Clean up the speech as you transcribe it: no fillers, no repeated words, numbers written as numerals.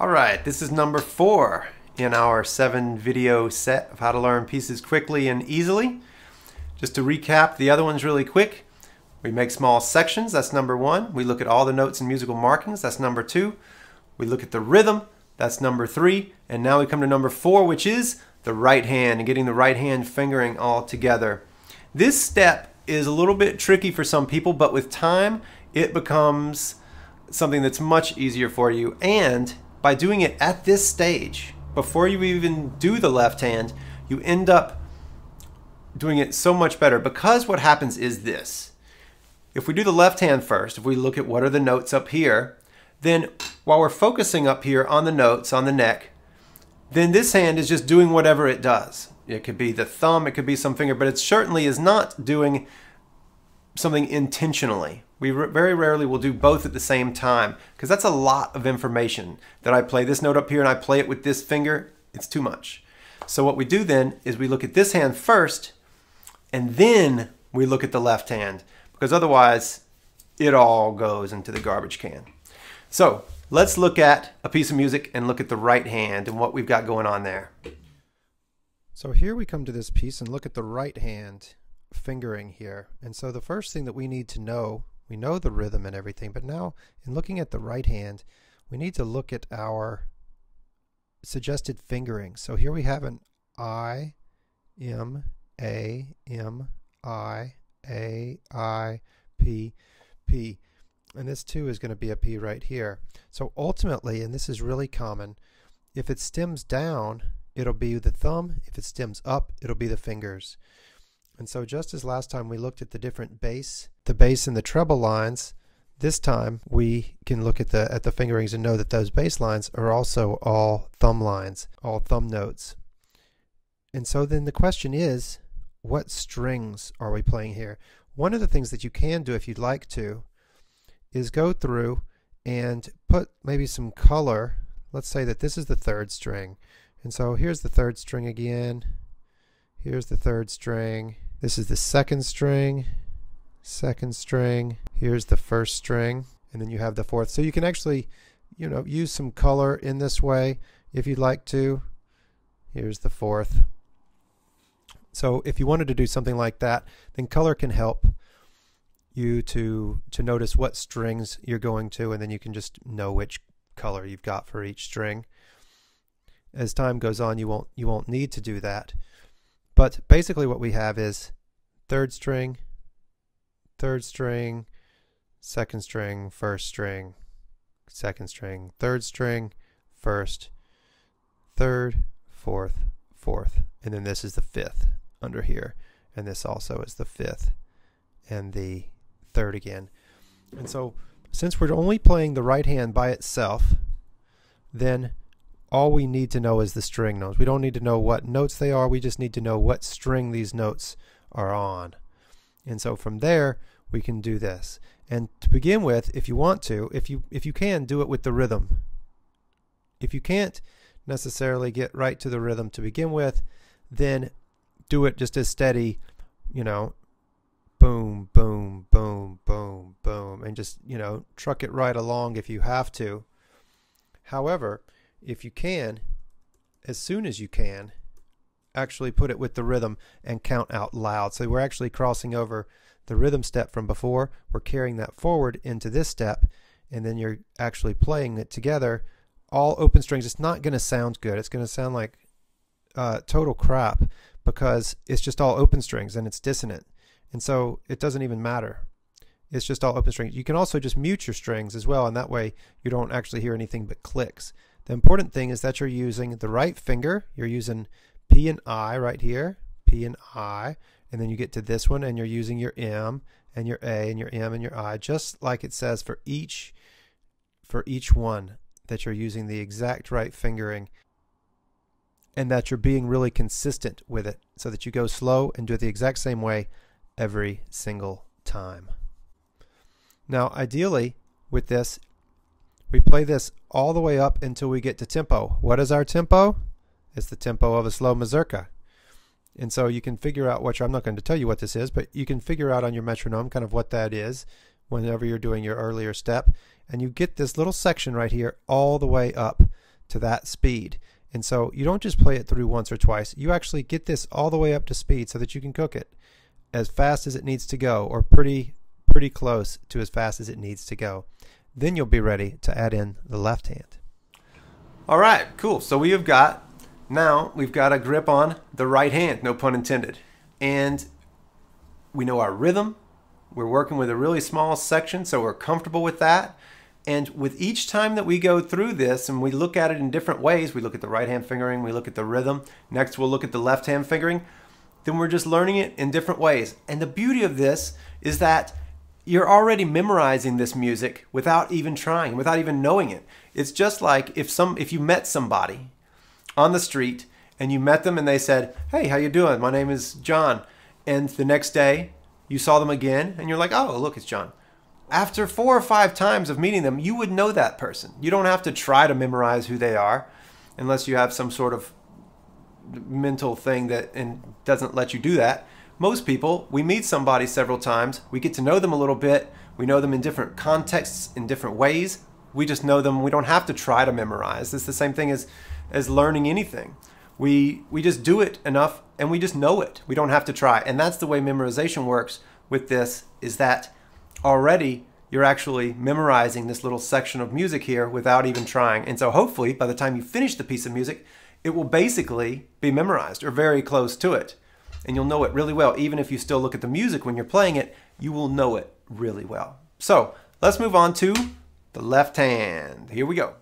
Alright, this is number 4 in our 7 video set of how to learn pieces quickly and easily. Just to recap the other ones really quick, we make small sections, that's number 1. We look at all the notes and musical markings, that's number 2. We look at the rhythm, that's number 3. And now we come to number 4, which is the right hand and getting the right hand fingering all together. This step is a little bit tricky for some people, but with time it becomes something that's much easier for you. And by doing it at this stage, before you even do the left hand, you end up doing it so much better, because what happens is this. If we do the left hand first, if we look at what are the notes up here, then while we're focusing up here on the notes, on the neck, then this hand is just doing whatever it does. It could be the thumb, it could be some finger, but it certainly is not doing something intentionally. We very rarely will do both at the same time, because that's a lot of information. That I play this note up here and I play it with this finger, it's too much. So what we do then is we look at this hand first, and then we look at the left hand, because otherwise it all goes into the garbage can. So let's look at a piece of music and look at the right hand and what we've got going on there. So here we come to this piece and look at the right hand fingering here. And so the first thing that we need to know, we know the rhythm and everything, but now in looking at the right hand, we need to look at our suggested fingering. So here we have an I, M, A, M, I, A, I, P, P. And this too is going to be a P right here. So ultimately, and this is really common, if it stems down, it'll be the thumb. If it stems up, it'll be the fingers. And so just as last time we looked at the different bass, the bass and the treble lines, this time we can look at the fingerings and know that those bass lines are also all thumb lines, all thumb notes. And so then the question is, what strings are we playing here? One of the things that you can do if you'd like to is go through and put maybe some color. Let's say that this is the 3rd string. And so here's the 3rd string again. Here's the 3rd string. This is the 2nd string. 2nd string. Here's the 1st string. And then you have the 4th. So you can actually, use some color in this way if you'd like to. Here's the 4th. So if you wanted to do something like that, then color can help you to notice what strings you're going to, and then you can just know which color you've got for each string. As time goes on, you won't need to do that. But basically what we have is 3rd string, 3rd string, 2nd string, 1st string, 2nd string, 3rd string, 1st, 3rd, 4th, 4th, and then this is the 5th under here, and this also is the 5th and the 3rd again. And so since we're only playing the right hand by itself, then all we need to know is the string notes. We don't need to know what notes they are, we just need to know what string these notes are on. And so from there we can do this. And to begin with, if you want to, if you can, do it with the rhythm. If you can't necessarily get right to the rhythm to begin with, then do it just as steady, boom, boom, boom, boom, boom, and just, truck it right along if you have to. However, if you can, as soon as you can, actually put it with the rhythm and count out loud. So we're actually crossing over the rhythm step from before, we're carrying that forward into this step, and then you're actually playing it together, all open strings. It's not going to sound good. It's going to sound like total crap, because it's just all open strings and it's dissonant. And so it doesn't even matter. It's just all open strings. You can also just mute your strings as well, and that way you don't actually hear anything but clicks. The important thing is that you're using the right finger. You're using P and I right here, P and I, and then you get to this one and you're using your M and your A and your M and your I, just like it says for each one, that you're using the exact right fingering, and that you're being really consistent with it, so that you go slow and do it the exact same way every single time. Now ideally with this, we play this all the way up until we get to tempo. What is our tempo? It's the tempo of a slow mazurka. And so you can figure out I'm not going to tell you what this is, but you can figure out on your metronome kind of what that is whenever you're doing your earlier step. And you get this little section right here all the way up to that speed. And so you don't just play it through once or twice. You actually get this all the way up to speed so that you can cook it as fast as it needs to go, or pretty close to as fast as it needs to go. Then you'll be ready to add in the left hand. All right, cool. So we've got a grip on the right hand, no pun intended. And we know our rhythm. We're working with a really small section, so we're comfortable with that. And with each time that we go through this and we look at it in different ways, we look at the right hand fingering, we look at the rhythm, next we'll look at the left hand fingering, then we're just learning it in different ways. And the beauty of this is that you're already memorizing this music without even trying, without even knowing it. It's just like if you met somebody on the street and you met them and they said, "Hey, how you doing? My name is John." And the next day you saw them again and you're like, "Oh, look, it's John." After 4 or 5 times of meeting them, you would know that person. You don't have to try to memorize who they are unless you have some sort of mental thing that doesn't let you do that. Most people, we meet somebody several times, we get to know them a little bit, we know them in different contexts, in different ways. We just know them. We don't have to try to memorize. It's the same thing as learning anything. We just do it enough and we just know it. We don't have to try. And that's the way memorization works with this, is that already you're actually memorizing this little section of music here without even trying. And so hopefully by the time you finish the piece of music, it will basically be memorized or very close to it. And you'll know it really well. Even if you still look at the music when you're playing it, you will know it really well. So let's move on to the left hand. Here we go.